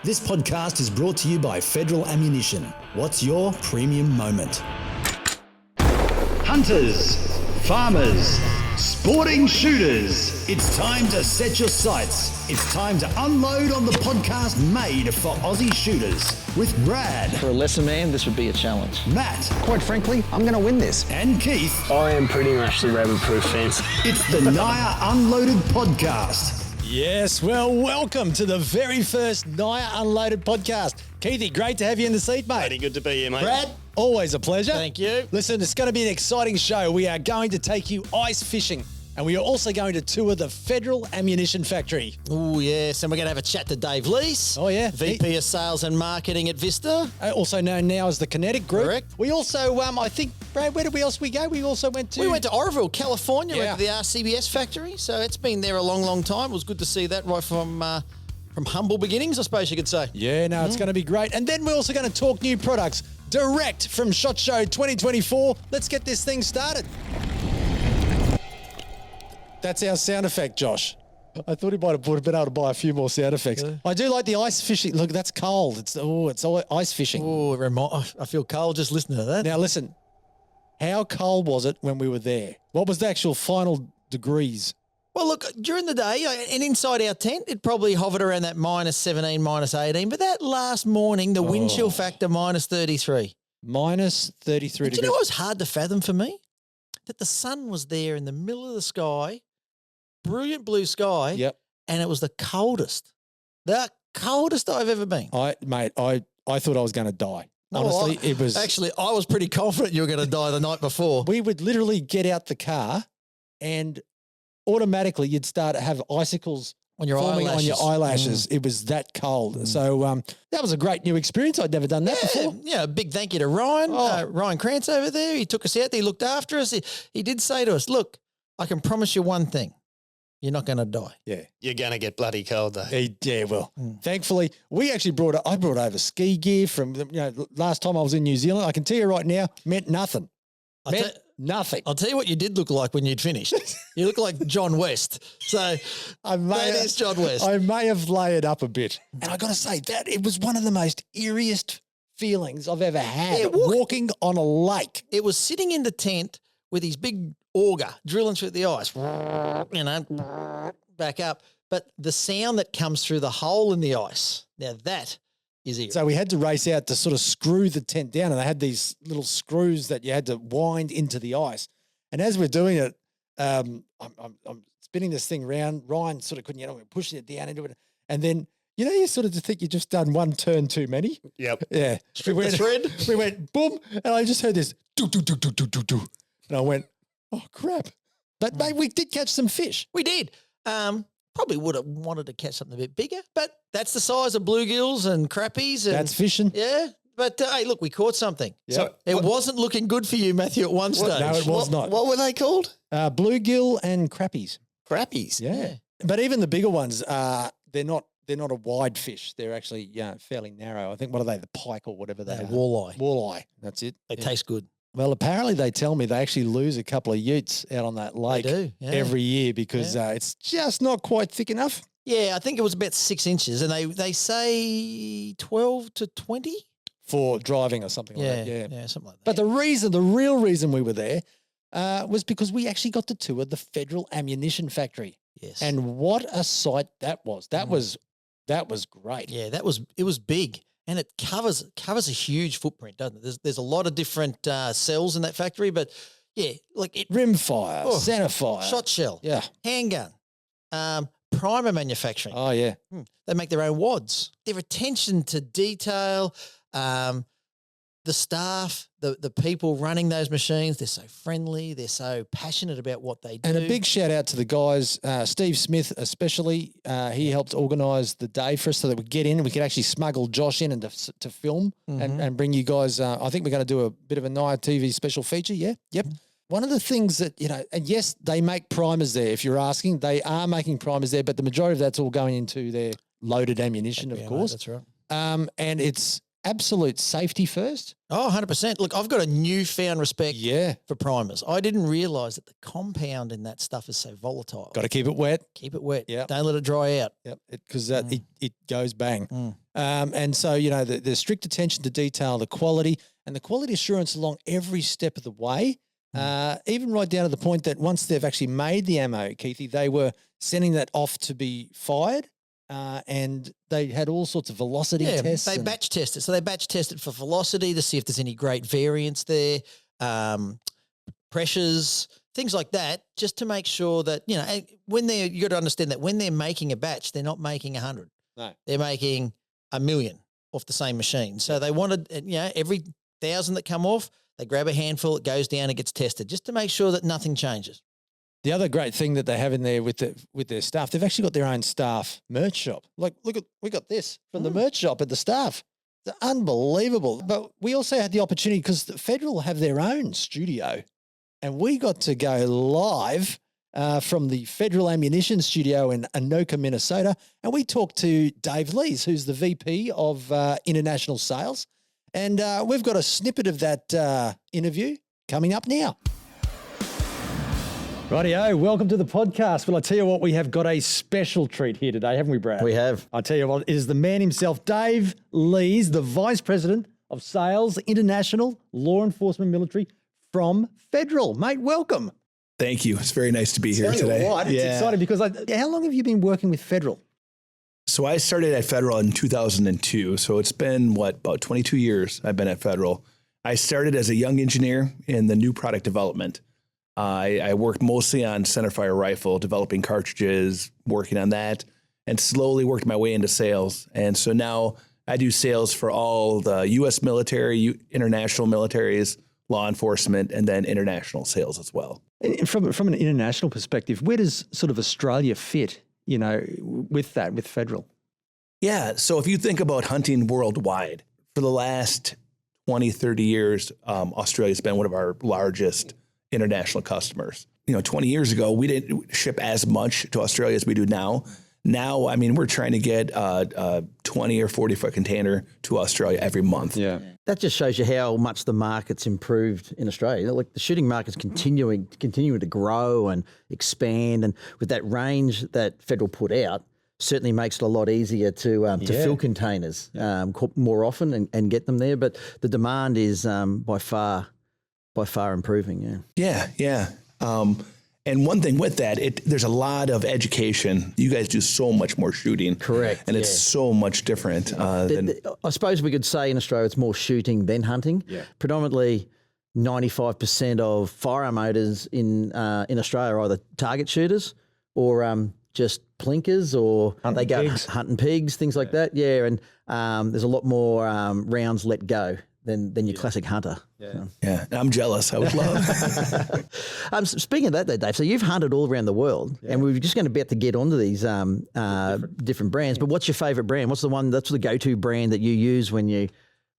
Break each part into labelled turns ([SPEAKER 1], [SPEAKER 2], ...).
[SPEAKER 1] This podcast is brought to you by Federal Ammunition. What's your premium moment? Hunters, farmers, sporting shooters. It's time to set your sights. It's time to unload on the podcast made for Aussie shooters with Brad.
[SPEAKER 2] For a lesser man, this would be a challenge.
[SPEAKER 1] Matt.
[SPEAKER 3] Quite frankly, I'm going to win this.
[SPEAKER 1] And Keith.
[SPEAKER 4] I am pretty much the rabbit-proof fence.
[SPEAKER 1] It's the NIOA Unloaded Podcast.
[SPEAKER 5] Yes, well, welcome to the very first NIOA Unloaded Podcast. Keithy, great to have you in the seat, mate.
[SPEAKER 4] Pretty good to be here, mate.
[SPEAKER 5] Brad, always a pleasure.
[SPEAKER 2] Thank you.
[SPEAKER 5] Listen, it's going to be an exciting show. We are going to take you ice fishing, and we are also going to tour the Federal Ammunition Factory.
[SPEAKER 2] Oh, yes, and we're going to have a chat to Dave Leis.
[SPEAKER 5] Oh, yeah.
[SPEAKER 2] VP of Sales and Marketing at Vista.
[SPEAKER 5] Also known now as the Kinetic Group.
[SPEAKER 2] Correct.
[SPEAKER 5] We also, I think, Brad, where did we else we go? We also went to...
[SPEAKER 2] We went to Oroville, California,
[SPEAKER 5] Yeah.
[SPEAKER 2] went to the RCBS factory. So it's been there a long, long time. It was good to see that right from humble beginnings, I suppose you could say.
[SPEAKER 5] Yeah, no, it's going to be great. And then we're also going to talk new products direct from SHOT Show 2024. Let's get this thing started. That's our sound effect, Josh. I thought he might have been able to buy a few more sound effects. Yeah. I do like the ice fishing. Look, that's cold. It's all ice fishing.
[SPEAKER 2] Oh, I feel cold just listening to that.
[SPEAKER 5] Now, listen, how cold was it when we were there? What was the actual final degrees?
[SPEAKER 2] Well, look, during the day and inside our tent, it probably hovered around that minus 17, minus 18. But that last morning, the wind chill factor, minus 33.
[SPEAKER 5] Minus 33 degrees.
[SPEAKER 2] Do you know what was hard to fathom for me? That the sun was there in the middle of the sky, brilliant blue sky,
[SPEAKER 5] Yep.
[SPEAKER 2] and it was the coldest I've ever been.
[SPEAKER 5] I thought I was going to die. Honestly, it was...
[SPEAKER 2] Actually, I was pretty confident you were going to die the night before.
[SPEAKER 5] We would literally get out the car and automatically you'd start to have icicles
[SPEAKER 2] on your
[SPEAKER 5] forming
[SPEAKER 2] eyelashes.
[SPEAKER 5] on your eyelashes. It was that cold. So that was a great new experience. I'd never done that before.
[SPEAKER 2] Yeah, a big thank you to Ryan. Ryan Krantz over there. He took us out there. He looked after us. He did say to us, look, I can promise you one thing. You're not going to die.
[SPEAKER 5] Yeah.
[SPEAKER 4] You're going to get bloody cold, though.
[SPEAKER 5] Yeah, well, thankfully, we actually I brought over ski gear from, last time I was in New Zealand. I can tell you right now, meant nothing. Nothing.
[SPEAKER 2] I'll tell you what you did look like when you'd finished. You look like John West. So that is John West.
[SPEAKER 5] I may have layered up a bit. And I got to say that it was one of the most eeriest feelings I've ever had, walking on a lake.
[SPEAKER 2] It was sitting in the tent with his big auger drilling through the ice, back up. But the sound that comes through the hole in the ice, now that is eerie.
[SPEAKER 5] So we had to race out to sort of screw the tent down, and they had these little screws that you had to wind into the ice. And as we're doing it, I'm spinning this thing around. Ryan sort of couldn't, we're pushing it down into it. And then, you sort of think you've just done one turn too many.
[SPEAKER 4] Yep.
[SPEAKER 5] Yeah. We went boom, and I just heard this do, do, do, do, do, do, do. And I went, oh, crap. But mate, we did catch some fish.
[SPEAKER 2] We did. Probably would have wanted to catch something a bit bigger, but that's the size of bluegills and crappies. And,
[SPEAKER 5] that's fishing.
[SPEAKER 2] Yeah. But, hey, look, we caught something.
[SPEAKER 5] Yep.
[SPEAKER 2] So it wasn't looking good for you, Matthew, at one stage.
[SPEAKER 5] No, it was not.
[SPEAKER 4] What were they called?
[SPEAKER 5] Bluegill and crappies.
[SPEAKER 4] Crappies.
[SPEAKER 5] Yeah. But even the bigger ones, they're not a wide fish. They're actually fairly narrow. I think, what are they, the pike or whatever they are?
[SPEAKER 2] Walleye.
[SPEAKER 5] Walleye. That's it.
[SPEAKER 2] They taste good.
[SPEAKER 5] Well, apparently they tell me they actually lose a couple of utes out on that lake every year because it's just not quite thick enough.
[SPEAKER 2] Yeah, I think it was about 6 inches, and they say 12 to 20
[SPEAKER 5] for driving or something like that.
[SPEAKER 2] Yeah, something like that.
[SPEAKER 5] But the real reason we were there was because we actually got to tour the Federal Ammunition Factory.
[SPEAKER 2] Yes,
[SPEAKER 5] and what a sight that was! That was great.
[SPEAKER 2] Yeah, it was big. And it covers a huge footprint, doesn't it? There's a lot of different cells in that factory, but yeah, like it
[SPEAKER 5] rimfire, centerfire,
[SPEAKER 2] shot shell, handgun, primer manufacturing.
[SPEAKER 5] Oh yeah,
[SPEAKER 2] they make their own wads. Their attention to detail, the staff, the people running those machines, they're so friendly. They're so passionate about what they do.
[SPEAKER 5] And a big shout out to the guys, Steve Smith especially. He helped organise the day for us so that we get in and we could actually smuggle Josh in and to film and bring you guys. I think we're going to do a bit of a NIOA TV special feature. Yeah. Yep. One of the things that, and yes, they make primers there. If you're asking, they are making primers there, but the majority of that's all going into their loaded ammunition, of course.
[SPEAKER 2] Mate, that's right.
[SPEAKER 5] And it's absolute safety first.
[SPEAKER 2] Oh, 100%. Look, I've got a newfound respect
[SPEAKER 5] Yeah.
[SPEAKER 2] for primers. I didn't realise that the compound in that stuff is so volatile.
[SPEAKER 5] Got to keep it wet.
[SPEAKER 2] Keep it wet.
[SPEAKER 5] Yep.
[SPEAKER 2] Don't let it dry out.
[SPEAKER 5] Yep, because it goes bang.
[SPEAKER 2] Mm.
[SPEAKER 5] And so, you know, the strict attention to detail, the quality, and the quality assurance along every step of the way, even right down to the point that once they've actually made the ammo, Keithy, they were sending that off to be fired, and they had all sorts of velocity tests.
[SPEAKER 2] They batch test it. So they batch test it for velocity to see if there's any great variance there, pressures, things like that, just to make sure that, you know, you got to understand that when they're making a batch, they're not making 100.
[SPEAKER 5] No.
[SPEAKER 2] They're making 1 million off the same machine. So they wanted, you know, every 1,000 that come off, they grab a handful, it goes down and gets tested just to make sure that nothing changes.
[SPEAKER 5] The other great thing that they have in there with their staff, they've actually got their own staff merch shop. Like, look, we got this from the merch shop at the staff. It's unbelievable. But we also had the opportunity because the Federal have their own studio, and we got to go live from the Federal Ammunition Studio in Anoka, Minnesota, and we talked to Dave Leis, who's the VP of International Sales, and we've got a snippet of that interview coming up now. Rightio, welcome to the podcast. Well, I tell you what, we have got a special treat here today, haven't we, Brad?
[SPEAKER 2] We have.
[SPEAKER 5] I tell you what, it is the man himself, Dave Leis, the Vice President of Sales, International, Law Enforcement, Military from Federal. Mate, welcome.
[SPEAKER 6] Thank you. It's very nice to be here today.
[SPEAKER 5] What? It's exciting because how long have you been working with Federal?
[SPEAKER 6] So I started at Federal in 2002. So it's been, about 22 years I've been at Federal. I started as a young engineer in the new product development. I worked mostly on centerfire rifle, developing cartridges, working on that, and slowly worked my way into sales. And so now I do sales for all the U.S. military, international militaries, law enforcement, and then international sales as well.
[SPEAKER 5] And from an international perspective, where does sort of Australia fit, you know, with Federal?
[SPEAKER 6] Yeah. So if you think about hunting worldwide, for the last 20, 30 years, Australia's been one of our largest international customers. You know, 20 years ago, we didn't ship as much to Australia as we do now. Now, I mean, we're trying to get a 20 or 40 foot container to Australia every month.
[SPEAKER 5] Yeah.
[SPEAKER 2] That just shows you how much the market's improved in Australia. Like the shooting market's continuing to grow and expand, and with that range that Federal put out, certainly makes it a lot easier to fill containers more often and get them there. But the demand is by far improving.
[SPEAKER 6] Yeah. And one thing with that, there's a lot of education. You guys do so much more shooting.
[SPEAKER 2] Correct.
[SPEAKER 6] And it's so much different.
[SPEAKER 2] I suppose we could say in Australia it's more shooting than hunting. Yeah. Predominantly 95% of firearm owners in Australia are either target shooters or just plinkers, or they go hunting pigs, things like that. Yeah, and there's a lot more rounds let go than your classic hunter.
[SPEAKER 6] Yeah, I'm jealous. I would love.
[SPEAKER 2] Speaking of that, though, Dave, so you've hunted all around the world, and we're just going to bet to get onto these different brands. But what's your favourite brand? What's the go-to brand that you use when you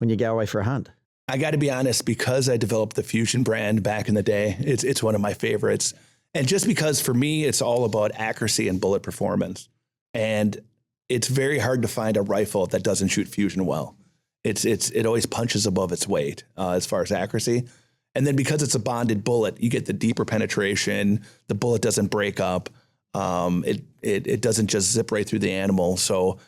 [SPEAKER 2] go away for a hunt?
[SPEAKER 6] I got to be honest, because I developed the Fusion brand back in the day, it's one of my favorites. And just because for me, it's all about accuracy and bullet performance. And it's very hard to find a rifle that doesn't shoot Fusion well. It always punches above its weight as far as accuracy. And then because it's a bonded bullet, you get the deeper penetration. The bullet doesn't break up. It doesn't just zip right through the animal. So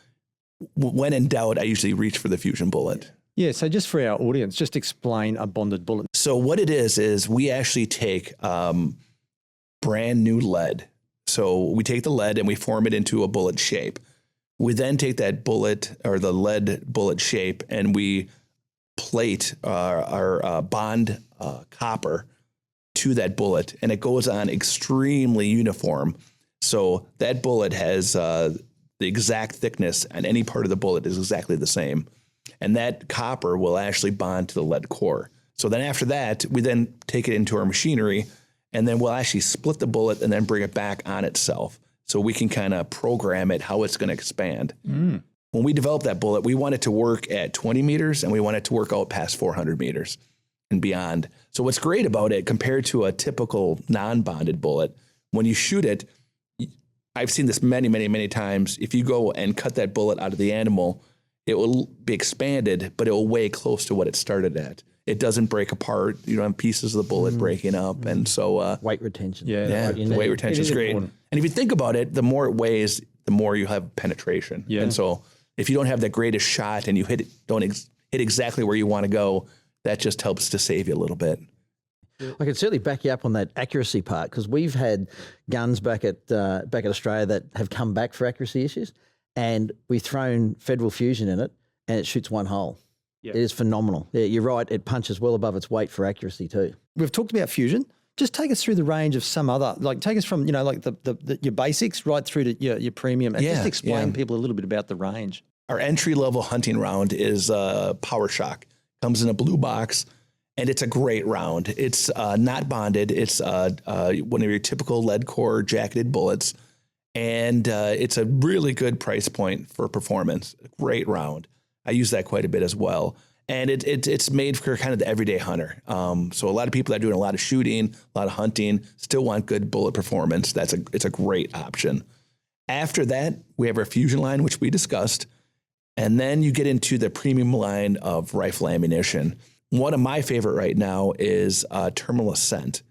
[SPEAKER 6] when in doubt, I usually reach for the Fusion bullet.
[SPEAKER 5] Yeah, so just for our audience, just explain a bonded bullet.
[SPEAKER 6] So what it is we actually take brand new lead. So we take the lead and we form it into a bullet shape. We then take that bullet or the lead bullet shape and we plate our bond copper to that bullet, and it goes on extremely uniform. So that bullet has the exact thickness, and any part of the bullet is exactly the same. And that copper will actually bond to the lead core. So then after that, we then take it into our machinery, and then we'll actually split the bullet and then bring it back on itself. So we can kind of program it how it's going to expand. When we developed that bullet, we want it to work at 20 meters and we want it to work out past 400 meters and beyond. So what's great about it compared to a typical non-bonded bullet, when you shoot it, I've seen this many, many, many times. If you go and cut that bullet out of the animal it will be expanded, but it will weigh close to what it started at. It doesn't break apart. You don't have pieces of the bullet breaking up. And so
[SPEAKER 2] weight retention.
[SPEAKER 6] the weight retention is great.
[SPEAKER 5] important.
[SPEAKER 6] And if you think about it, the more it weighs, the more you have penetration.
[SPEAKER 5] Yeah.
[SPEAKER 6] And so if you don't have the greatest shot and you hit exactly where you want to go, that just helps to save you a little bit.
[SPEAKER 2] I can certainly back you up on that accuracy part, because we've had guns back at Australia that have come back for accuracy issues, and we've thrown Federal Fusion in it, and it shoots one hole. It is phenomenal. Yeah, you're right. It punches well above its weight for accuracy too.
[SPEAKER 7] We've talked about Fusion. Just take us through the range of some other, like take us from, like your basics right through to your premium, and just explain people a little bit about the range.
[SPEAKER 6] Our entry-level hunting round is Power Shock. Comes in a blue box, and it's a great round. It's not bonded. It's one of your typical lead core jacketed bullets, and it's a really good price point for performance. Great round. I use that quite a bit as well. And it's made for kind of the everyday hunter. So a lot of people that are doing a lot of shooting, a lot of hunting, still want good bullet performance. It's a great option. After that, we have our Fusion line, which we discussed. And then you get into the premium line of rifle ammunition. One of my favorite right now is Terminal Ascent.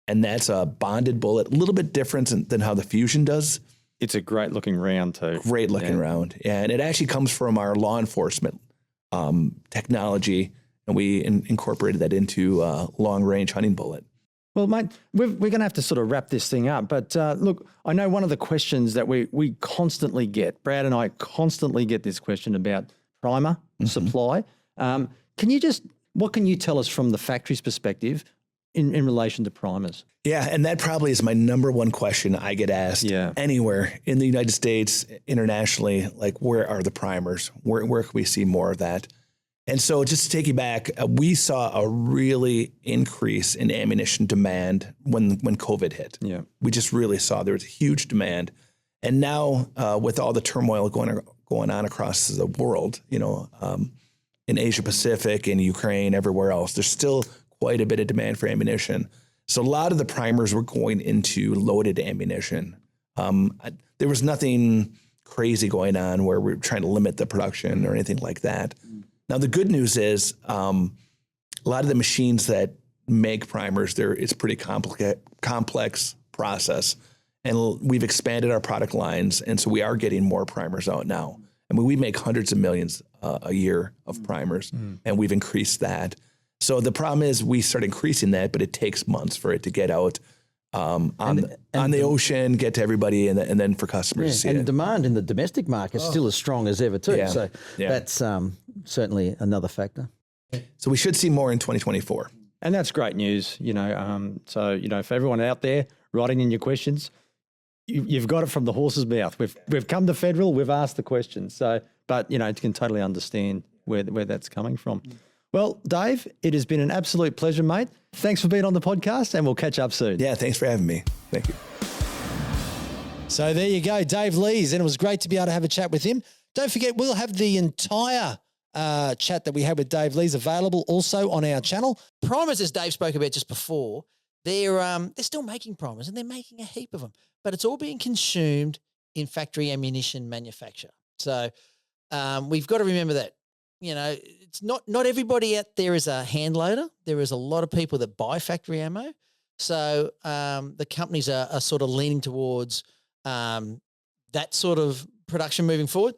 [SPEAKER 6] And that's a bonded bullet, a little bit different than how the Fusion does.
[SPEAKER 7] It's a great looking round too.
[SPEAKER 6] Great looking round. And it actually comes from our law enforcement technology, and we incorporated that into long range hunting bullet.
[SPEAKER 7] Well, mate, we're going to have to sort of wrap this thing up. But look, I know one of the questions that we constantly get, Brad and I constantly get this question about primer supply. What can you tell us from the factory's perspective in relation to primers?
[SPEAKER 6] Yeah, and that probably is my number one question I get asked anywhere in the United States, internationally, like where are the primers? Where can we see more of that? And so just to take you back, we saw a really increase in ammunition demand when COVID hit. Yeah, we just really saw there was a huge demand. And now with all the turmoil going on across the world, in Asia Pacific, in Ukraine, everywhere else, there's still quite a bit of demand for ammunition. So a lot of the primers were going into loaded ammunition. There was nothing crazy going on where we're trying to limit the production or anything like that. Now, the good news is a lot of the machines that make primers, it's a pretty complex process. And we've expanded our product lines, and so we are getting more primers out now. I mean, we make hundreds of millions a year of primers, and we've increased that. So the problem is we start increasing that, but it takes months for it to get out on the ocean, get to everybody, and then for customers to see it.
[SPEAKER 2] And demand in the domestic market is still as strong as ever too. So that's certainly another factor.
[SPEAKER 6] So we should see more in 2024.
[SPEAKER 7] And that's great news, So, for everyone out there writing in your questions, you've got it from the horse's mouth. We've come to Federal, we've asked the question. So, but, you can totally understand where that's coming from. Well, Dave, it has been an absolute pleasure, mate. Thanks for being on the podcast, and we'll catch up soon.
[SPEAKER 6] Yeah, thanks for having me. Thank you.
[SPEAKER 5] So there you go, Dave Leis, and it was great to be able to have a chat with him. Don't forget, we'll have the entire chat that we had with Dave Leis available also on our channel.
[SPEAKER 8] Primers, as Dave spoke about just before, they're still making primers, and they're making a heap of them, but it's all being consumed in factory ammunition manufacture. So we've got to remember that. It's not everybody out there is a hand loader. There is a lot of people that buy factory ammo. So the companies are sort of leaning towards that sort of production moving forward.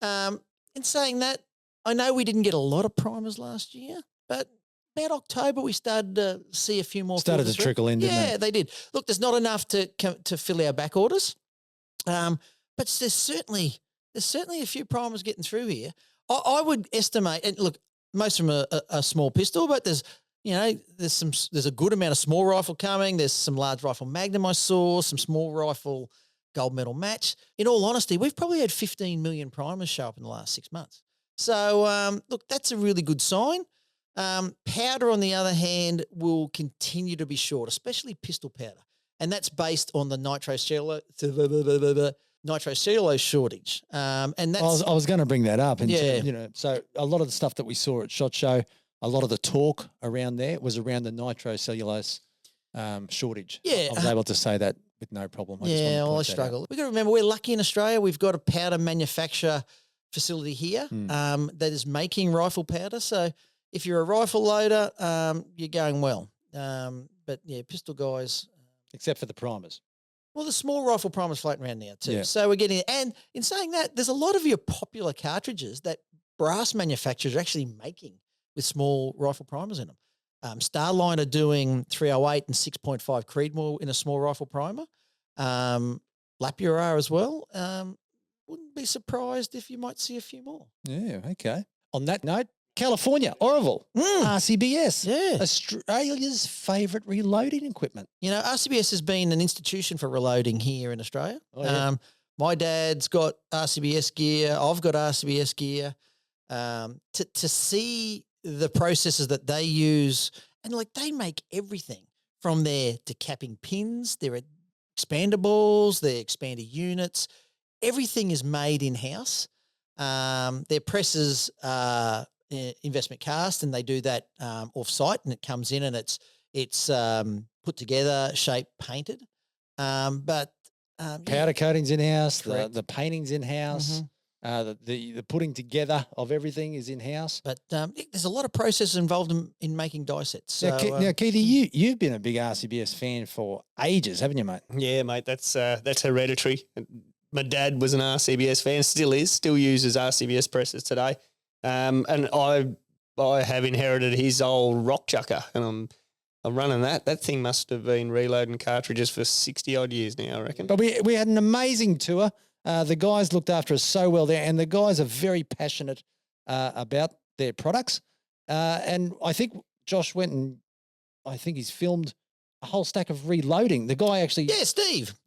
[SPEAKER 8] In saying that, I know we didn't get a lot of primers last year, but about October we started to see a few more.
[SPEAKER 5] Started to trickle in, didn't
[SPEAKER 8] they? They did. Look, there's not enough to fill our back orders, but there's certainly a few primers getting through here. I would estimate, and look, most of them are a small pistol, but there's a good amount of small rifle coming. There's some large rifle Magnum I saw, some small rifle gold medal match. In all honesty, we've probably had 15 million primers show up in the last 6 months. So, look, that's a really good sign. Powder, on the other hand, will continue to be short, especially pistol powder. And that's based on the nitrocellulose shortage. And that's,
[SPEAKER 5] I was going to bring that up. And so a lot of the stuff that we saw at SHOT Show, a lot of the talk around there was around the nitrocellulose shortage.
[SPEAKER 8] Yeah.
[SPEAKER 5] I was able to say that with no problem.
[SPEAKER 8] I struggle. We've got to remember, we're lucky in Australia. We've got a powder manufacturer facility here that is making rifle powder. So if you're a rifle loader, you're going well. But yeah, pistol guys.
[SPEAKER 5] Except for the primers.
[SPEAKER 8] Well, the small rifle primers floating around now too.
[SPEAKER 5] Yeah.
[SPEAKER 8] So we're getting, and in saying that, there's a lot of your popular cartridges that brass manufacturers are actually making with small rifle primers in them. Starline are doing 308 and 6.5 Creedmoor in a small rifle primer. Lapua are as well. Wouldn't be surprised if you might see a few more.
[SPEAKER 5] Yeah, okay. On that note, California, Oroville, RCBS, Australia's favourite reloading equipment.
[SPEAKER 8] You know, RCBS has been an institution for reloading here in Australia.
[SPEAKER 5] Oh, yeah.
[SPEAKER 8] My dad's got RCBS gear. I've got RCBS gear. To see the processes that they use, and like they make everything from their decapping pins, their expandables, their expander units. Everything is made in-house. Their presses are investment cast, and they do that off-site, and it comes in and it's put together, shaped, painted. Powder
[SPEAKER 5] coating's in-house,
[SPEAKER 8] Correct.
[SPEAKER 5] the painting's in-house, the putting together of everything is in-house.
[SPEAKER 8] But there's a lot of processes involved in making die sets. So,
[SPEAKER 5] Now, Keithy, you've been a big RCBS fan for ages, haven't you, mate?
[SPEAKER 4] Yeah, mate, that's hereditary. My dad was an RCBS fan, still uses RCBS presses today. And I have inherited his old rock chucker, and I'm running that. That thing must have been reloading cartridges for 60 odd years now, I reckon.
[SPEAKER 5] But we had an amazing tour. The guys looked after us so well there, and the guys are very passionate about their products. And I think Josh went and I think he's filmed a whole stack of reloading. The guy actually...
[SPEAKER 8] Yeah,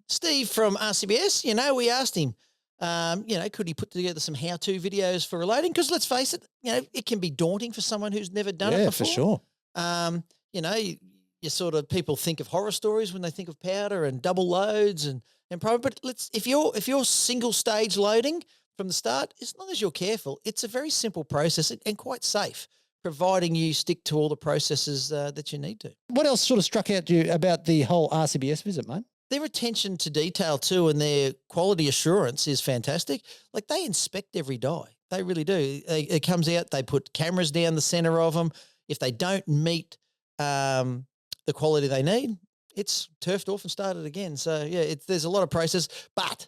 [SPEAKER 8] Steve from RCBS, you know, we asked him, could he put together some how-to videos for reloading? Because let's face it, you know, it can be daunting for someone who's never done it before.
[SPEAKER 5] Yeah, for sure.
[SPEAKER 8] You sort of, people think of horror stories when they think of powder and double loads and probably, but if you're single stage loading from the start, as long as you're careful, it's a very simple process and quite safe, providing you stick to all the processes that you need to.
[SPEAKER 5] What else sort of struck out to you about the whole RCBS visit, mate?
[SPEAKER 8] Their attention to detail too, and their quality assurance is fantastic. Like, they inspect every die. They really do. It comes out, they put cameras down the center of them. If they don't meet the quality they need, it's turfed off and started again. So yeah, there's a lot of process, but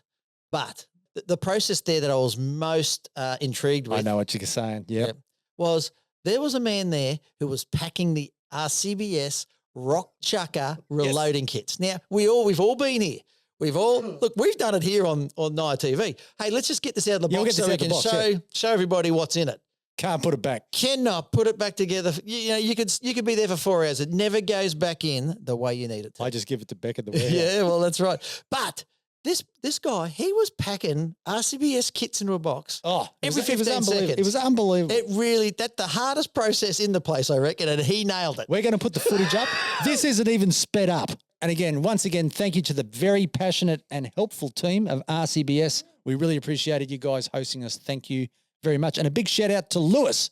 [SPEAKER 8] the process there that I was most intrigued with.
[SPEAKER 5] I know what you're saying. Yeah.
[SPEAKER 8] Was there was a man there who was packing the RCBS rock chucker reloading kits. Now we've all been here. We've done it here on NIOA TV. Hey, let's just get this out of the box so we can show everybody what's in it.
[SPEAKER 5] Can't put it back.
[SPEAKER 8] Cannot put it back together. You could be there for 4 hours. It never goes back in the way you need it to.
[SPEAKER 5] I just give it to Beck at the warehouse.
[SPEAKER 8] Yeah, well, that's right. But this guy, he was packing RCBS kits into a box. Every 15 seconds.
[SPEAKER 5] It was unbelievable.
[SPEAKER 8] It really, that's the hardest process in the place, I reckon, and he nailed it.
[SPEAKER 5] We're going to put the footage up. This isn't even sped up. And once again, thank you to the very passionate and helpful team of RCBS. We really appreciated you guys hosting us. Thank you very much. And a big shout out to Lewis,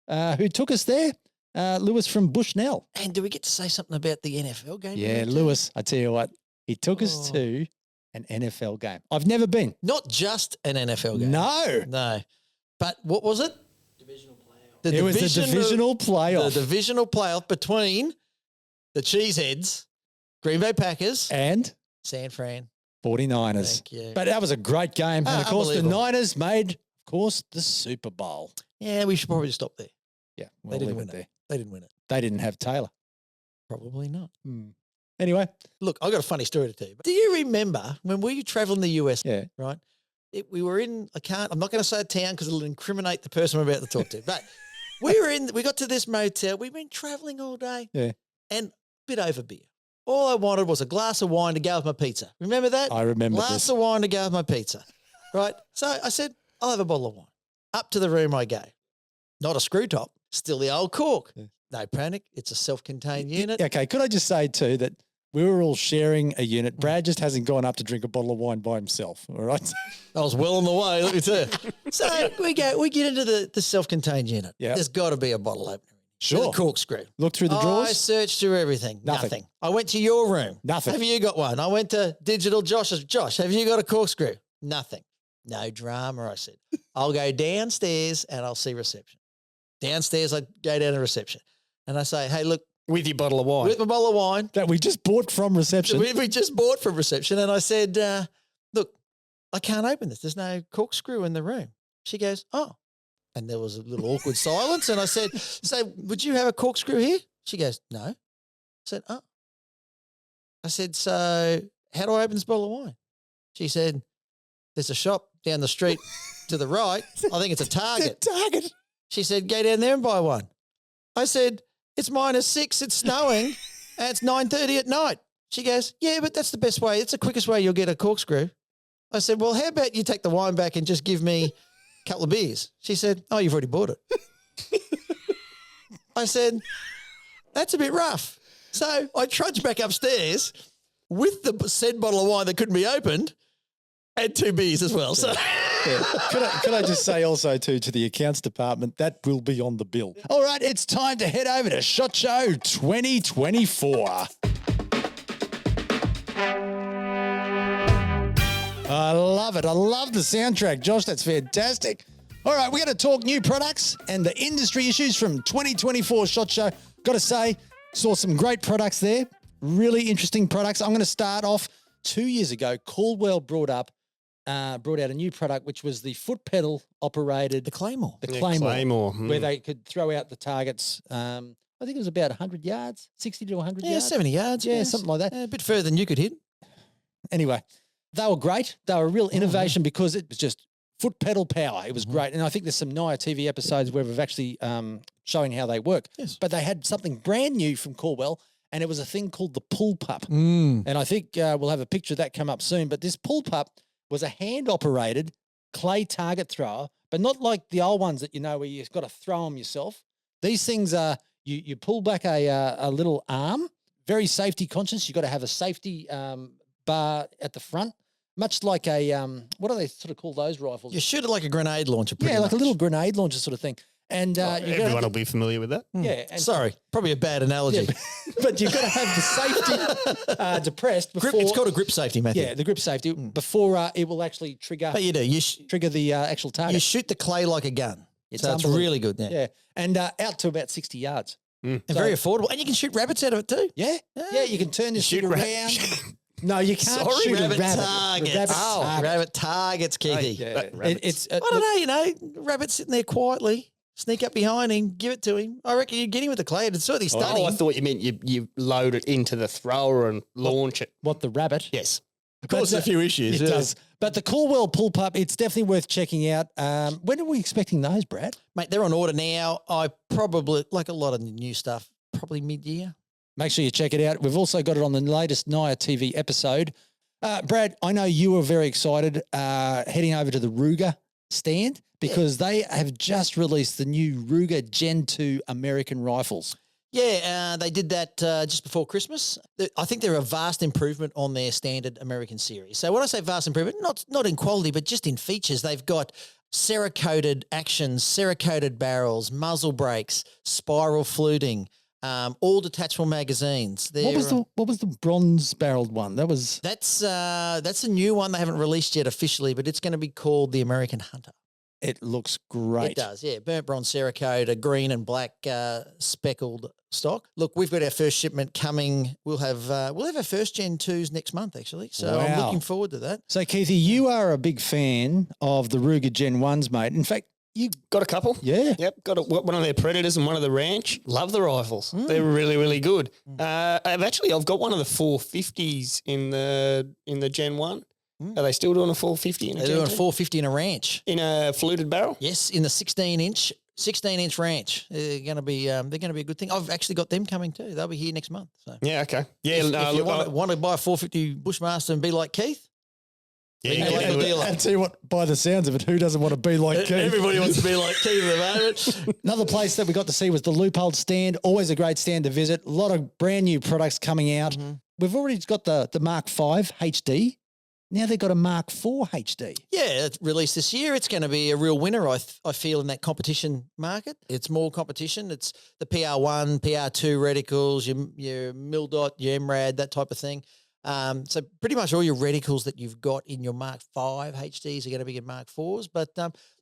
[SPEAKER 5] who took us there. Lewis from Bushnell.
[SPEAKER 8] And do we get to say something about the NFL game?
[SPEAKER 5] Yeah, Lewis, I tell you what, he took us to an NFL game. I've never been.
[SPEAKER 8] Not just an NFL game.
[SPEAKER 5] No.
[SPEAKER 8] But what was it? Divisional playoff.
[SPEAKER 5] It was the divisional playoff.
[SPEAKER 8] The divisional playoff between the Cheeseheads, Green Bay Packers,
[SPEAKER 5] and
[SPEAKER 8] San Fran
[SPEAKER 5] 49ers.
[SPEAKER 8] Thank you.
[SPEAKER 5] But that was a great game. And of course, the
[SPEAKER 8] Unbelievable.
[SPEAKER 5] Niners made, of course, the Super Bowl.
[SPEAKER 8] Yeah, we should probably just stop there.
[SPEAKER 5] Yeah,
[SPEAKER 8] They didn't win it. They didn't win it.
[SPEAKER 5] They didn't have Taylor.
[SPEAKER 8] Probably not.
[SPEAKER 5] Anyway.
[SPEAKER 8] Look, I got a funny story to tell you. Do you remember when we traveled in the US?
[SPEAKER 5] Yeah.
[SPEAKER 8] Right. We were in. I'm not going to say a town because it'll incriminate the person I'm about to talk to. But we got to this motel. We've been traveling all day.
[SPEAKER 5] Yeah.
[SPEAKER 8] And a bit over beer. All I wanted was a glass of wine to go with my pizza. Remember that?
[SPEAKER 5] I remember
[SPEAKER 8] glass of wine to go with my pizza. Right. So I said, I'll have a bottle of wine. Up to the room I go. Not a screw top. Still the old cork. Yeah. No panic. It's a self-contained unit.
[SPEAKER 5] Okay. Could I just say too that we were all sharing a unit. Brad just hasn't gone up to drink a bottle of wine by himself. All right.
[SPEAKER 8] I was well on the way, let me tell you. So we get into the self-contained unit.
[SPEAKER 5] Yeah.
[SPEAKER 8] There's got to be a bottle opener.
[SPEAKER 5] Sure.
[SPEAKER 8] With a corkscrew.
[SPEAKER 5] Look through the drawers.
[SPEAKER 8] I searched through everything.
[SPEAKER 5] Nothing.
[SPEAKER 8] I went to your room.
[SPEAKER 5] Nothing.
[SPEAKER 8] Have you got one? I went to Digital Josh's. Josh, have you got a corkscrew? Nothing. No drama. I said, I'll go downstairs and I'll see reception. Downstairs, I go down to reception and I say, hey, look.
[SPEAKER 4] With your bottle of wine.
[SPEAKER 8] With my bottle of wine.
[SPEAKER 5] That we just bought from reception.
[SPEAKER 8] We just bought from reception. And I said, look, I can't open this. There's no corkscrew in the room. She goes, oh. And there was a little awkward silence. And I said, so would you have a corkscrew here? She goes, no. I said, oh. I said, so how do I open this bottle of wine? She said, there's a shop down the street to the right. I think it's a Target.
[SPEAKER 5] Target.
[SPEAKER 8] She said, go down there and buy one. I said, it's -6, it's snowing, and it's 9:30 at night. She goes, yeah, but that's the best way. It's the quickest way you'll get a corkscrew. I said, well, how about you take the wine back and just give me a couple of beers? She said, oh, you've already bought it. I said, that's a bit rough. So I trudged back upstairs with the said bottle of wine that couldn't be opened and 2 beers as well. So.
[SPEAKER 5] Yeah. Could I just say also to the accounts department, that will be on the bill. All right, it's time to head over to SHOT Show 2024. I love it. I love the soundtrack. Josh, that's fantastic. All right, we're going to talk new products and the industry issues from 2024 SHOT Show. Got to say, saw some great products there. Really interesting products. I'm going to start off 2 years ago. Caldwell brought out a new product, which was the foot pedal operated.
[SPEAKER 8] The Claymore.
[SPEAKER 5] The Claymore.
[SPEAKER 4] Mm.
[SPEAKER 5] Where they could throw out the targets. I think it was about 100 yards, 60 to 100 yards.
[SPEAKER 8] 70 yards.
[SPEAKER 5] Yeah,
[SPEAKER 8] yes.
[SPEAKER 5] something like that.
[SPEAKER 8] A bit further than you could hit.
[SPEAKER 5] Anyway, they were great. They were a real innovation because it was just foot pedal power. It was great. And I think there's some NIOA TV episodes where we've actually showing how they work.
[SPEAKER 8] Yes.
[SPEAKER 5] But they had something brand new from Caldwell, and it was a thing called the pull pup.
[SPEAKER 8] Mm.
[SPEAKER 5] And I think we'll have a picture of that come up soon. But this pull pup was a hand-operated clay target thrower, but not like the old ones that, where you've got to throw them yourself. These things are, you pull back a little arm, very safety conscious. You've got to have a safety bar at the front, much like a, what do they sort of call those rifles?
[SPEAKER 8] You shoot it like a grenade launcher. Pretty
[SPEAKER 5] like a
[SPEAKER 8] much.
[SPEAKER 5] little grenade launcher sort of thing. And
[SPEAKER 4] everyone will be familiar with that.
[SPEAKER 5] Yeah. And
[SPEAKER 8] Sorry, probably a bad analogy.
[SPEAKER 5] yeah, but you've got to have the safety depressed before.
[SPEAKER 8] It's called a grip safety method.
[SPEAKER 5] Yeah, the grip safety before it will actually trigger.
[SPEAKER 8] But you do.
[SPEAKER 5] Trigger the actual target.
[SPEAKER 8] You shote the clay like a gun.
[SPEAKER 5] It's
[SPEAKER 8] so it's
[SPEAKER 5] unbelievable.
[SPEAKER 8] really good. Yeah.
[SPEAKER 5] Yeah, and out to about 60 yards.
[SPEAKER 8] And very affordable. And you can shoot rabbits out of it too.
[SPEAKER 5] Yeah, yeah. You can turn this shit
[SPEAKER 4] Shoot
[SPEAKER 5] around. No, you can't shoot
[SPEAKER 8] rabbit
[SPEAKER 5] a rabbit.
[SPEAKER 8] targets. Rabbit targets, Kiki.
[SPEAKER 5] Yeah, it's.
[SPEAKER 8] I don't know. Rabbit's sitting there quietly. Sneak up behind him, give it to him. I reckon you get him with the clay. It's certainly stunning.
[SPEAKER 4] Oh, I thought you meant you load it into the thrower and launch it.
[SPEAKER 5] What, the rabbit?
[SPEAKER 4] Yes.
[SPEAKER 8] Of course, a few issues.
[SPEAKER 5] It does. But the Caldwell pull pup, it's definitely worth checking out. When are we expecting those, Brad?
[SPEAKER 8] Mate, they're on order now. I probably, like a lot of new stuff, probably mid-year.
[SPEAKER 5] Make sure you check it out. We've also got it on the latest NIOA TV episode. Brad, I know you were very excited heading over to the Ruger stand because they have just released the new Ruger Gen 2 American rifles.
[SPEAKER 8] Yeah, they did that just before Christmas. I think they're a vast improvement on their standard American series. So when I say vast improvement, not in quality, but just in features, they've got Cerakoted actions, Cerakoted barrels, muzzle brakes, spiral fluting, all detachable magazines.
[SPEAKER 5] What was the bronze barreled one? That's
[SPEAKER 8] a new one they haven't released yet officially, but it's going to be called the American Hunter.
[SPEAKER 5] It looks great.
[SPEAKER 8] It does, yeah. Burnt bronze Cerakote, a green and black speckled stock. Look, we've got our first shipment coming. We'll have our first Gen 2s next month, actually. So I'm looking forward to that.
[SPEAKER 5] So, Keithy, you are a big fan of the Ruger Gen 1s, mate. In fact,
[SPEAKER 4] you got a couple?
[SPEAKER 5] Yeah.
[SPEAKER 4] Yep. Got one of their Predators and one of the Ranch. Love the rifles. They're really, really good. I've got one of the 450s in the Gen 1. Are they still doing a 450 in a Gen 2?
[SPEAKER 8] They're doing a 450 in a Ranch.
[SPEAKER 4] In a fluted barrel?
[SPEAKER 8] Yes, in the 16-inch Ranch. They're going to be a good thing. I've actually got them coming too. They'll be here next month. So
[SPEAKER 4] yeah, okay. Yeah,
[SPEAKER 8] if you want to buy a 450 Bushmaster and be like Keith,
[SPEAKER 4] yeah,
[SPEAKER 5] I'll tell you what, by the sounds of it, who doesn't want to be like Keith?
[SPEAKER 8] Everybody wants to be like Keith at the moment.
[SPEAKER 5] Another place that we got to see was the Loophole stand. Always a great stand to visit. A lot of brand new products coming out. Mm-hmm. We've already got the Mark V HD. Now they've got a Mark IV HD.
[SPEAKER 8] Yeah, it's released this year. It's going to be a real winner, I feel, in that competition market. It's more competition. It's the PR1, PR2 reticles, your MilDot, your MRAD, that type of thing. So pretty much all your reticles that you've got in your Mark 5 HDs are going to be in Mark 4s. But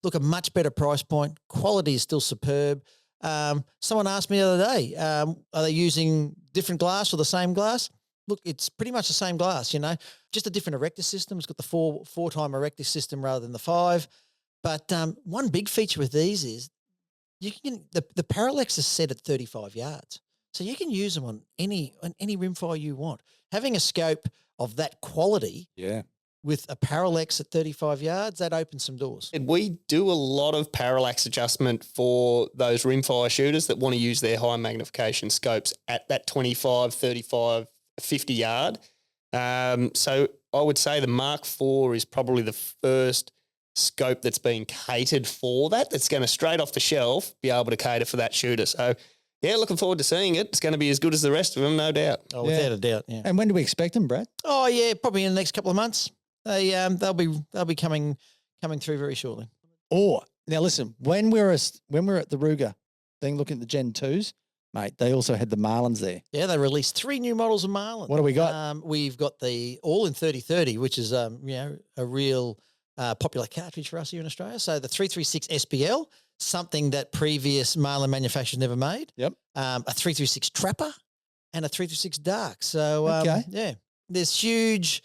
[SPEAKER 8] look, a much better price point. Quality is still superb. Someone asked me the other day, are they using different glass or the same glass? Look, it's pretty much the same glass, just a different erector system. It's got the four-time erector system rather than the 5. But one big feature with these is you can the parallax is set at 35 yards. So you can use them on any rimfire you want. Having a scope of that quality with a parallax at 35 yards, that opens some doors.
[SPEAKER 4] We do a lot of parallax adjustment for those rimfire shooters that want to use their high magnification scopes at that 25, 35, 50 yard. So I would say the Mark IV is probably the first scope that's been catered for that, that's going to straight off the shelf be able to cater for that shooter. So, yeah, looking forward to seeing it. It's going to be as good as the rest of them, no doubt.
[SPEAKER 8] Oh, without a doubt, yeah.
[SPEAKER 5] And when do we expect them, Brad?
[SPEAKER 8] Oh, yeah, probably in the next couple of months. They'll be coming through very shortly.
[SPEAKER 5] Or now, listen, when we're at the Ruger thing, looking at the Gen 2s, mate, they also had the Marlins there.
[SPEAKER 8] Yeah, they released 3 new models of Marlin.
[SPEAKER 5] What do we got?
[SPEAKER 8] We've got the all in 3030, which is a real popular cartridge for us here in Australia. So the 336 SPL, something that previous Marlin manufacturers never made.
[SPEAKER 5] Yep.
[SPEAKER 8] A 336 Trapper and a 336 Dark. So yeah, there's huge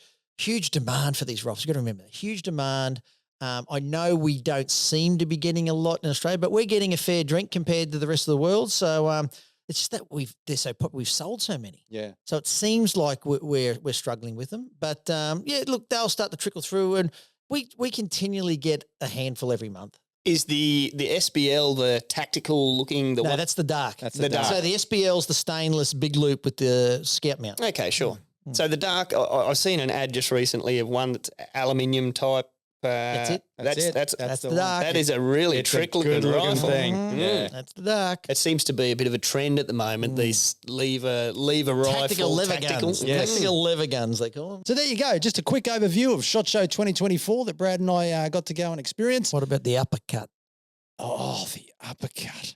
[SPEAKER 8] demand for these rifles. You've got to remember, huge demand. I know we don't seem to be getting a lot in Australia, but we're getting a fair drink compared to the rest of the world. So it's just that they're so popular. We've sold so many.
[SPEAKER 5] Yeah. So
[SPEAKER 8] it seems like we're struggling with them. But yeah, look, they'll start to trickle through, and we continually get a handful every month.
[SPEAKER 4] Is the SBL the tactical looking?
[SPEAKER 8] No, that's the Dark.
[SPEAKER 5] That's the Dark.
[SPEAKER 8] So the SBL's the stainless big loop with the scout mount.
[SPEAKER 4] Okay, sure. So the Dark, I've seen an ad just recently of one that's aluminium type.
[SPEAKER 8] That's it.
[SPEAKER 4] That's
[SPEAKER 8] the Dark.
[SPEAKER 4] That is a really trick-looking rifle.
[SPEAKER 5] Thing.
[SPEAKER 4] Yeah.
[SPEAKER 8] That's the Dark.
[SPEAKER 4] It seems to be a bit of a trend at the moment. These lever rifle,
[SPEAKER 8] Tactical lever guns.
[SPEAKER 4] Yes.
[SPEAKER 8] Tactical lever guns, they call them.
[SPEAKER 5] So there you go. Just a quick overview of SHOT Show 2024 that Brad and I got to go and experience.
[SPEAKER 8] What about the uppercut?
[SPEAKER 5] Oh, the uppercut.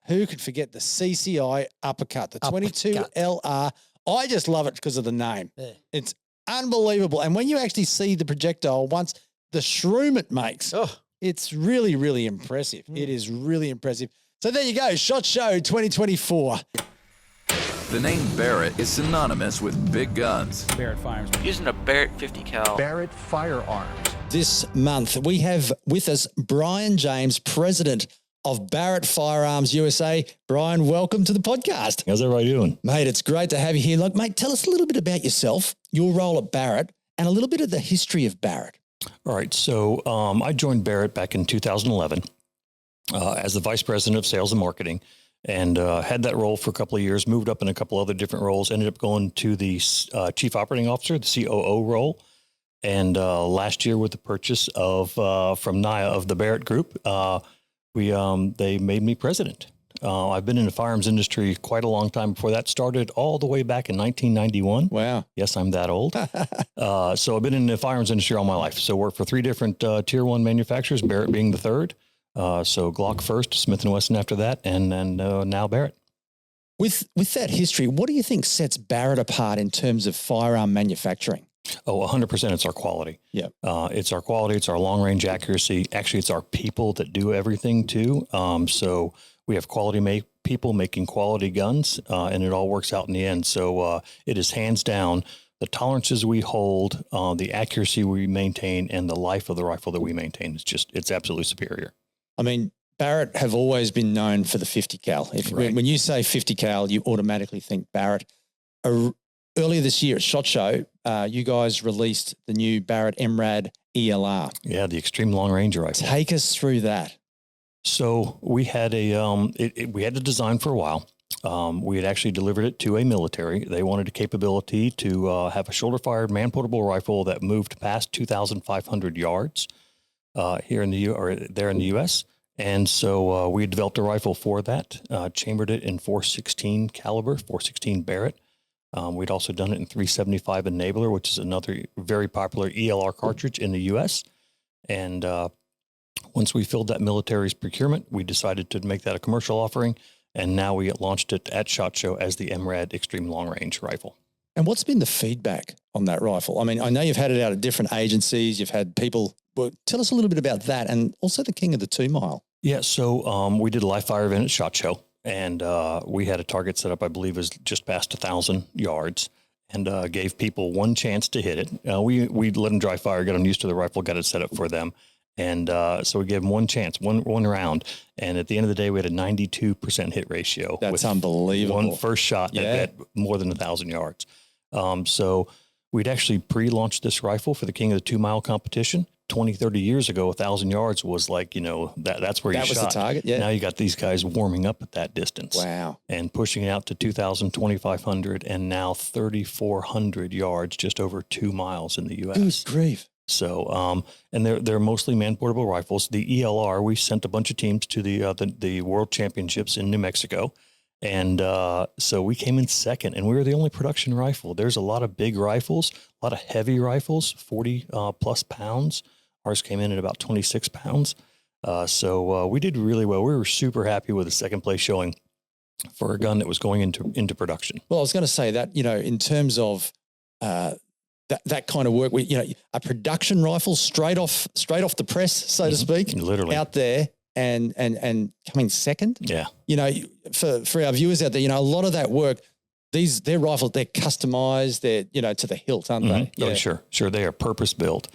[SPEAKER 5] Who could forget the CCI uppercut, the
[SPEAKER 8] Uppercut.
[SPEAKER 5] 22LR? I just love it because of the name.
[SPEAKER 8] Yeah.
[SPEAKER 5] It's unbelievable. And when you actually see the projectile once, the shroom it makes, it's really, really impressive. It is really impressive. So there you go, SHOT Show 2024.
[SPEAKER 9] The name Barrett is synonymous with big guns.
[SPEAKER 10] Barrett Firearms.
[SPEAKER 11] Using a Barrett 50 cal.
[SPEAKER 10] Barrett Firearms.
[SPEAKER 5] This month, we have with us Bryan James, President of Barrett Firearms USA. Bryan, welcome to the podcast.
[SPEAKER 12] How's everybody doing?
[SPEAKER 5] Mate, it's great to have you here. Look, mate, tell us a little bit about yourself, your role at Barrett, and a little bit of the history of Barrett.
[SPEAKER 12] All right. So I joined Barrett back in 2011 as the Vice President of Sales and Marketing, and had that role for a couple of years, moved up in a couple other different roles, ended up going to the Chief Operating Officer, the COO role. And last year with the purchase of from NIOA of the Barrett Group, they made me president. I've been in the firearms industry quite a long time before that started, all the way back in 1991.
[SPEAKER 5] Wow.
[SPEAKER 12] Yes, I'm that old. So I've been in the firearms industry all my life. So worked for 3 different tier 1 manufacturers, Barrett being the third. So Glock first, Smith & Wesson after that, and now Barrett.
[SPEAKER 5] With that history, what do you think sets Barrett apart in terms of firearm manufacturing?
[SPEAKER 12] Oh, 100%. It's our quality.
[SPEAKER 5] Yeah.
[SPEAKER 12] It's our quality. It's our long range accuracy. Actually, it's our people that do everything too. So we have quality people making quality guns, and it all works out in the end. So it is hands down the tolerances we hold, the accuracy we maintain, and the life of the rifle that we maintain. It's absolutely superior.
[SPEAKER 5] I mean, Barrett have always been known for the 50 cal. When you say 50 cal, you automatically think Barrett. Earlier this year at SHOT Show, you guys released the new Barrett MRAD ELR.
[SPEAKER 12] Yeah, the extreme long range rifle.
[SPEAKER 5] Take us through that.
[SPEAKER 12] So we had we had the design for a while. We had actually delivered it to a military. They wanted a capability to have a shoulder-fired man-portable rifle that moved past 2,500 yards there in the U.S. And so we developed a rifle for that, chambered it in .416 caliber, .416 Barrett. We'd also done it in .375 Enabler, which is another very popular ELR cartridge in the U.S. And once we filled that military's procurement, we decided to make that a commercial offering. And now we launched it at SHOT Show as the MRAD Extreme Long Range Rifle.
[SPEAKER 5] And what's been the feedback on that rifle? I mean, I know you've had it out at different agencies. You've had people. Well, tell us a little bit about that, and also the King of the 2 Mile.
[SPEAKER 12] Yeah, so we did a live fire event at SHOT Show, and we had a target set up, I believe, was just past 1,000 yards, and gave people one chance to hit it. We let them dry fire, got them used to the rifle, got it set up for them, and so we gave them one chance, one round, and at the end of the day, we had a 92% hit ratio.
[SPEAKER 5] That's unbelievable.
[SPEAKER 12] One first shot at more than 1,000 yards. So we'd actually pre-launched this rifle for the King of the 2 Mile competition. 20, 30 years ago, 1,000 yards was like, that's where you shot. That was
[SPEAKER 5] the target, yeah.
[SPEAKER 12] Now you got these guys warming up at that distance.
[SPEAKER 5] Wow.
[SPEAKER 12] And pushing it out to 2,000, 2,500, and now 3,400 yards, just over 2 miles in the U.S.
[SPEAKER 5] Good grief.
[SPEAKER 12] So, and they're mostly man-portable rifles. The ELR, we sent a bunch of teams to the World Championships in New Mexico. And so we came in second, and we were the only production rifle. There's a lot of big rifles, a lot of heavy rifles, 40 plus pounds. Ours came in at about 26 pounds. So we did really well. We were super happy with the second place showing for a gun that was going into production.
[SPEAKER 5] Well, I was going to say that, in terms of that kind of work, a production rifle straight off the press, so to speak,
[SPEAKER 12] literally
[SPEAKER 5] out there and coming second.
[SPEAKER 12] Yeah.
[SPEAKER 5] For our viewers out there, a lot of that work, their rifles, they're customized, they're, to the hilt, aren't they?
[SPEAKER 12] Yeah. Oh, sure. They are purpose built.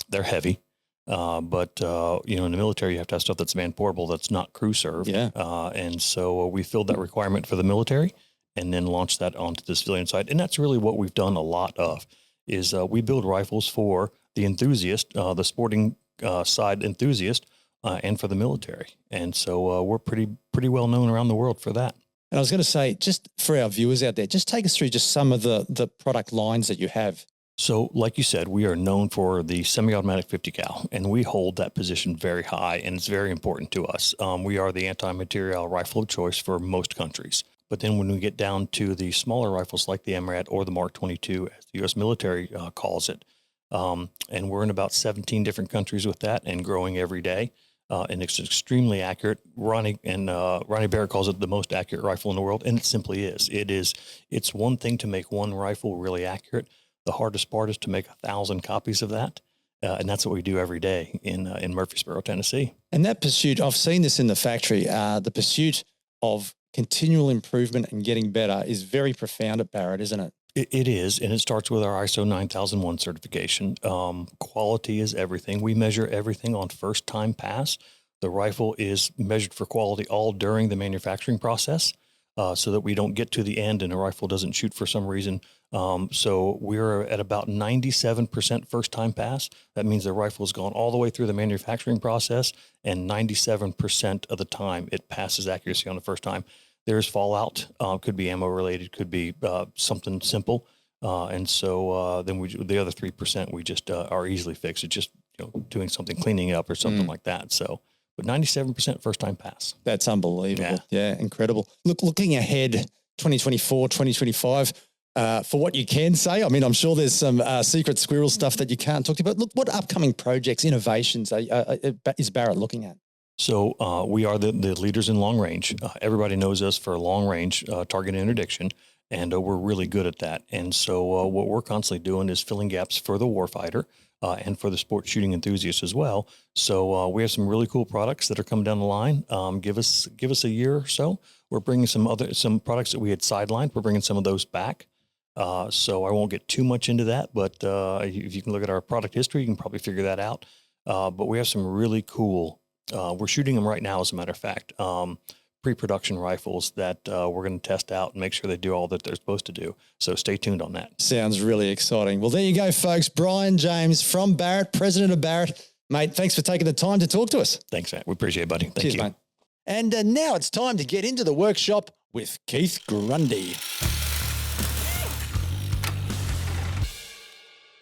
[SPEAKER 12] They're heavy, but in the military, you have to have stuff that's man portable, that's not crew served.
[SPEAKER 5] Yeah.
[SPEAKER 12] And so we filled that requirement for the military and then launched that onto the civilian side. And that's really what we've done a lot of is we build rifles for the enthusiast, the sporting side enthusiast, and for the military. And so we're pretty well known around the world for that.
[SPEAKER 5] And I was going to say, just for our viewers out there, just take us through just some of the product lines that you have.
[SPEAKER 12] So like you said, we are known for the semi-automatic 50 cal, and we hold that position very high, and it's very important to us. We are the anti-material rifle of choice for most countries. But then when we get down to the smaller rifles like the MRAD or the Mark 22, as the U.S. military calls it, and we're in about 17 different countries with that and growing every day. And it's extremely accurate. Ronnie Barrett calls it the most accurate rifle in the world, and it simply is. It's one thing to make one rifle really accurate. The hardest part is to make 1,000 copies of that. And that's what we do every day in Murfreesboro, Tennessee.
[SPEAKER 5] And that pursuit, I've seen this in the factory, the pursuit of continual improvement and getting better is very profound at Barrett, isn't it?
[SPEAKER 12] It is, and it starts with our ISO 9001 certification. Quality is everything. We measure everything on first time pass. The rifle is measured for quality all during the manufacturing process, so that we don't get to the end and a rifle doesn't shoot for some reason. So we're at about 97% first time pass. That means the rifle has gone all the way through the manufacturing process, and 97% of the time it passes accuracy on the first time. There's fallout, could be ammo related, could be something simple. And so then the other 3% we just are easily fixed. It's just doing something, cleaning up or something like that. So, but 97% first time pass.
[SPEAKER 5] That's unbelievable. Yeah, incredible. Looking ahead, 2024, 2025, for what you can say, I mean, I'm sure there's some secret squirrel stuff that you can't talk to, but look, what upcoming projects, innovations is Barrett looking at?
[SPEAKER 12] So we are the leaders in long range. Everybody knows us for long range target interdiction, and we're really good at that. And so what we're constantly doing is filling gaps for the warfighter and for the sport shooting enthusiasts as well. So we have some really cool products that are coming down the line. Give us a year or so. We're bringing some products that we had sidelined. We're bringing some of those back. So I won't get too much into that, but if you can look at our product history, you can probably figure that out. But we have some really cool. We're shooting them right now, as a matter of fact, pre-production rifles that we're going to test out and make sure they do all that they're supposed to do. So stay tuned on that.
[SPEAKER 5] Sounds really exciting. Well, there you go, folks. Bryan James from Barrett, President of Barrett. Mate, thanks for taking the time to talk to us.
[SPEAKER 12] Thanks, Matt. We appreciate it, buddy. Thank
[SPEAKER 5] Cheers,
[SPEAKER 12] you.
[SPEAKER 5] Mate. And now it's time to get into the workshop with Keith Grundy.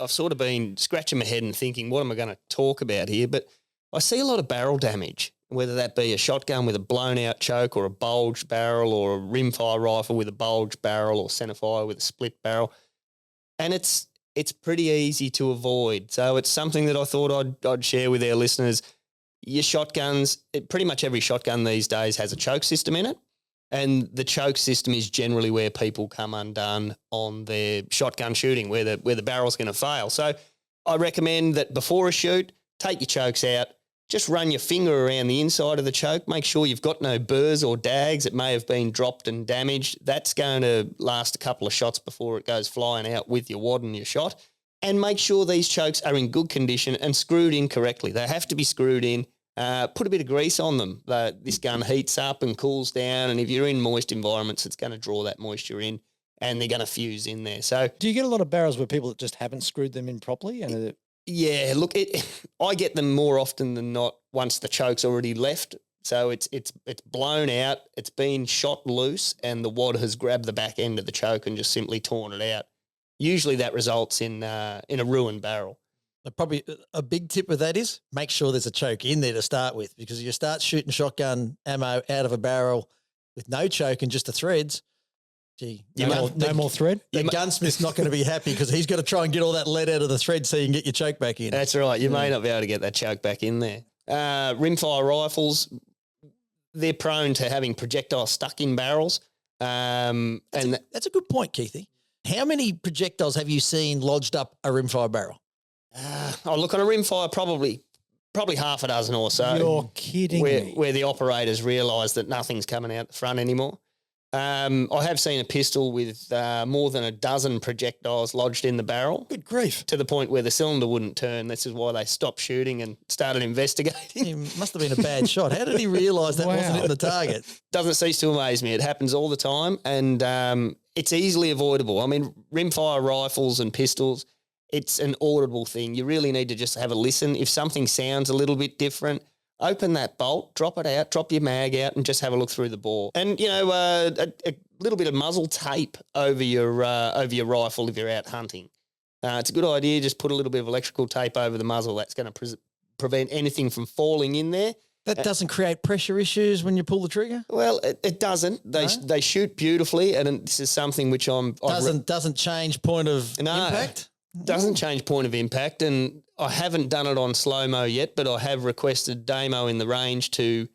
[SPEAKER 4] I've sort of been scratching my head and thinking, what am I going to talk about here? But I see a lot of barrel damage, whether that be a shotgun with a blown out choke or a bulged barrel, or a rimfire rifle with a bulged barrel, or centerfire with a split barrel. And it's pretty easy to avoid. So it's something that I thought I'd share with our listeners. Your shotguns, pretty much every shotgun these days has a choke system in it. And the choke system is generally where people come undone on their shotgun shooting, where the barrel's going to fail. So I recommend that before a shoot, take your chokes out, just run your finger around the inside of the choke, make sure you've got no burrs or dags that may have been dropped and damaged. That's going to last a couple of shots before it goes flying out with your wad and your shot. And make sure these chokes are in good condition and screwed in correctly. They have to be screwed in. Put a bit of grease on them. This gun heats up and cools down, and if you're in moist environments, it's going to draw that moisture in, and they're going to fuse in there. So,
[SPEAKER 5] do you get a lot of barrels where people just haven't screwed them in properly? And
[SPEAKER 4] yeah, look, I get them more often than not once the choke's already left. So it's blown out, it's been shot loose, and the wad has grabbed the back end of the choke and just simply torn it out. Usually that results in a ruined barrel.
[SPEAKER 8] Probably a big tip with that is make sure there's a choke in there to start with, because if you start shooting shotgun ammo out of a barrel with no choke and just the threads, no more thread. The gunsmith's not going to be happy because he's got to try and get all that lead out of the thread so you can get your choke back in.
[SPEAKER 4] That's right. You may not be able to get that choke back in there. Rimfire rifles, they're prone to having projectiles stuck in barrels.
[SPEAKER 8] That's a good point, Keithy. How many projectiles have you seen lodged up a rimfire barrel?
[SPEAKER 4] Look, on a rimfire, probably half a dozen or so.
[SPEAKER 5] You're kidding me.
[SPEAKER 4] Where the operators realise that nothing's coming out the front anymore. I have seen a pistol with more than a dozen projectiles lodged in the barrel.
[SPEAKER 5] Good grief.
[SPEAKER 4] To the point where the cylinder wouldn't turn. This is why they stopped shooting and started investigating.
[SPEAKER 8] He must have been a bad shot. How did he realise that wasn't in the target?
[SPEAKER 4] Doesn't cease to amaze me. It happens all the time, and it's easily avoidable. I mean, rimfire rifles and pistols, it's an audible thing. You really need to just have a listen. If something sounds a little bit different, open that bolt, drop it out, drop your mag out, and just have a look through the bore. And, a little bit of muzzle tape over your rifle if you're out hunting. It's a good idea. Just put a little bit of electrical tape over the muzzle. That's going to prevent anything from falling in there.
[SPEAKER 8] That doesn't create pressure issues when you pull the trigger?
[SPEAKER 4] Well, it doesn't. They shoot beautifully, and this is something which
[SPEAKER 8] doesn't change point of impact?
[SPEAKER 4] Doesn't change point of impact, and I haven't done it on slow-mo yet, but I have requested Damo in the range to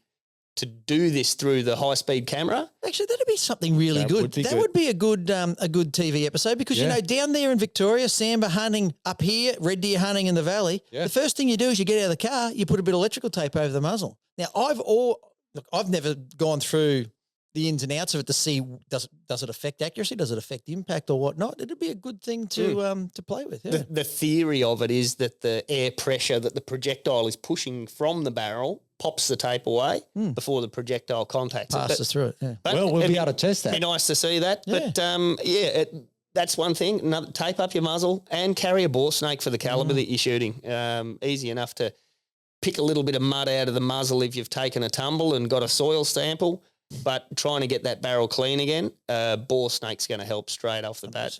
[SPEAKER 4] do this through the high-speed camera.
[SPEAKER 8] Actually, that'd be something really good. That would be a good TV episode because, down there in Victoria, Samba hunting up here, red deer hunting in the valley, the first thing you do is you get out of the car, you put a bit of electrical tape over the muzzle. Now, I've never gone through the ins and outs of it to see does it affect accuracy, does it affect impact or whatnot. It'd be a good thing to play with. Yeah.
[SPEAKER 4] The theory of it is that the air pressure that the projectile is pushing from the barrel pops the tape away before the projectile contacts
[SPEAKER 8] passes through it. Yeah.
[SPEAKER 5] Well, we'll be able to test that.
[SPEAKER 4] Be nice to see that.
[SPEAKER 8] Yeah.
[SPEAKER 4] But that's one thing. Another, tape up your muzzle and carry a bore snake for the caliber that you're shooting. Easy enough to pick a little bit of mud out of the muzzle if you've taken a tumble and got a soil sample. But trying to get that barrel clean again, bore snake's going to help straight off the bat.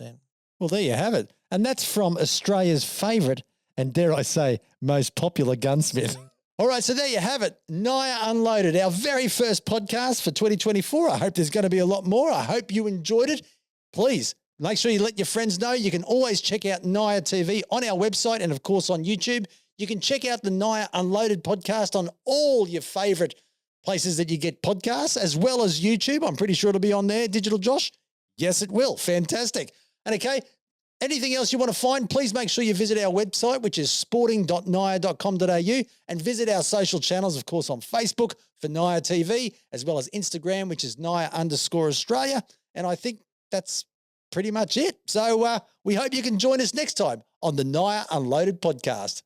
[SPEAKER 5] Well, there you have it. And that's from Australia's favourite and, dare I say, most popular gunsmith. All right, so there you have it. NIOA Unloaded, our very first podcast for 2024. I hope there's going to be a lot more. I hope you enjoyed it. Please make sure you let your friends know. You can always check out NIOA TV on our website and, of course, on YouTube. You can check out the NIOA Unloaded podcast on all your favourite places that you get podcasts, as well as YouTube. I'm pretty sure it'll be on there. Digital Josh? Yes, it will. Fantastic. And okay, anything else you want to find, please make sure you visit our website, which is sporting.niaa.com.au, and visit our social channels, of course, on Facebook for NIOA TV, as well as Instagram, which is NIOA_Australia. And I think that's pretty much it. So we hope you can join us next time on the NIOA Unloaded podcast.